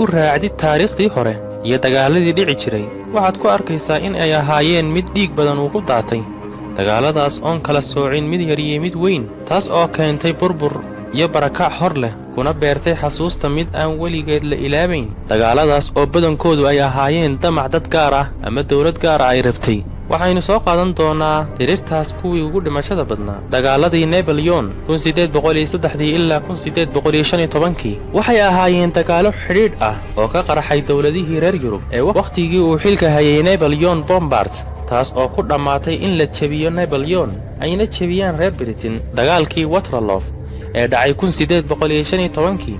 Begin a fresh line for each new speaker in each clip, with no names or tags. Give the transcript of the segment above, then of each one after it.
u raacdid taariikhdii hore iyo dagaaladii dhici jiray waxaad ku arkaysaa in ay ahaayeen mid dhiig badan uu ku daatay dagaaladaas oon kala soocin mid yar iyo mid weyn taas oo keentay burbur iyo barakac hor leh kuna beertay xasuusta mid aan weligeed la ilaabayn dagaaladaas oo badankoodu ay ahaayeen damac dad gaar ah ama dawlad gaar ah ay rabtay waxaynu soo qaadan doonaa tirirtaas kuwii ugu dhimashada badnaa dagaaladii Napoleon 1803 ilaa 1815 waxay ahaayeen dagaalo xidhiidh ah oo ka qarxay dawladihii reer Yurub ee waqtigii uu xilka hayay Napoleon Bonaparte taas oo ku dhamaatay in la jabiyo Napoleon ayna jabiyaan reer Britain dagaalkii Waterloo ee dhacay 1815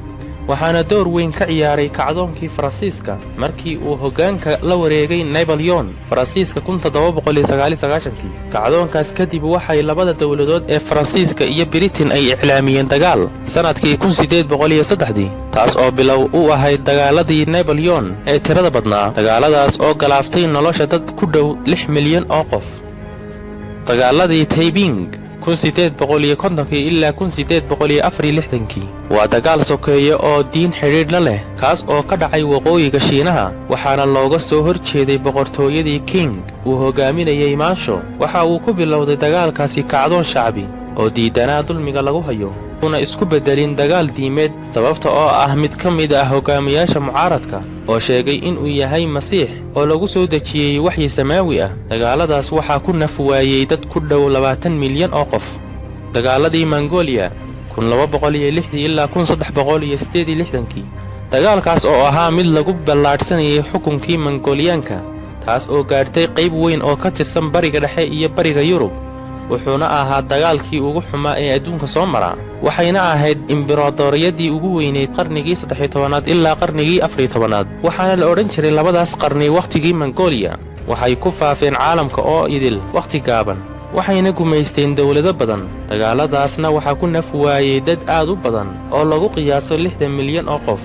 waxaana door weyn ka ciyaaray kacdoonkii Faransiiska markii uu hoggaanka la wareegay Napoleon Faransiiska 1799 kacdoonkaas kadib waxay labada dawladood ee Faransiiska iyo Britain ay iclaamiyeen dagaal sanadkii 1803 taas oo bilow u ahayd dagaaladii Napoleon ee tirada badnaa dagaaladaas oo galaaftay nolosha dad ku dhow 6 milyan oo qof dagaaladii Taiping 1850 ilaa 1864 waa dagaal sokeeye oo diin xidhiidh la leh kaas oo ka dhacay waqooyiga Shiinaha waxaana looga soo horjeeday boqortooyadii Qing uu hogaaminayay Manchu waxa uu ku bilowday dagaalkaasi kacdoon shacbi oo diidanaa dulmiga lagu hayo una isku bedelin dagaal diimeed sababta oo ah mid ka mid ah hogaamiyaasha mucaaradka oo sheegay in uu yahay masiix oo lagu soo dejiyay waxyi samaawi ah dagaaladaas waxa ku naf waayay dad ku dhow 20 milyan oo qof dagaaladii Mongolia 1206 ilaa 1368 dagaalkaas oo ahaa mid lagu ballaadhsanayay xukunkii Mongoliyaanka taas oo gaartay qayb weyn oo ka tirsan bariga dhexe iyo bariga Yurub wuxuuna ahaa dagaalkii ugu xumaa ee adduunka soo mara waxayna ahayd imbiradoriyadii ugu weyneyd qarnigii 13aad ilaa qarnigii 14aad waxaana la odhan jiray labadaas qarni waqtigii Mongolia waxay ku faafeen caalamka oo idil waqti gaaban waxayna gumaysteen dawlado badan dagaaladaasna waxa ku naf waayay dad aad u badan oo lagu qiyaaso 60 milyan oo qof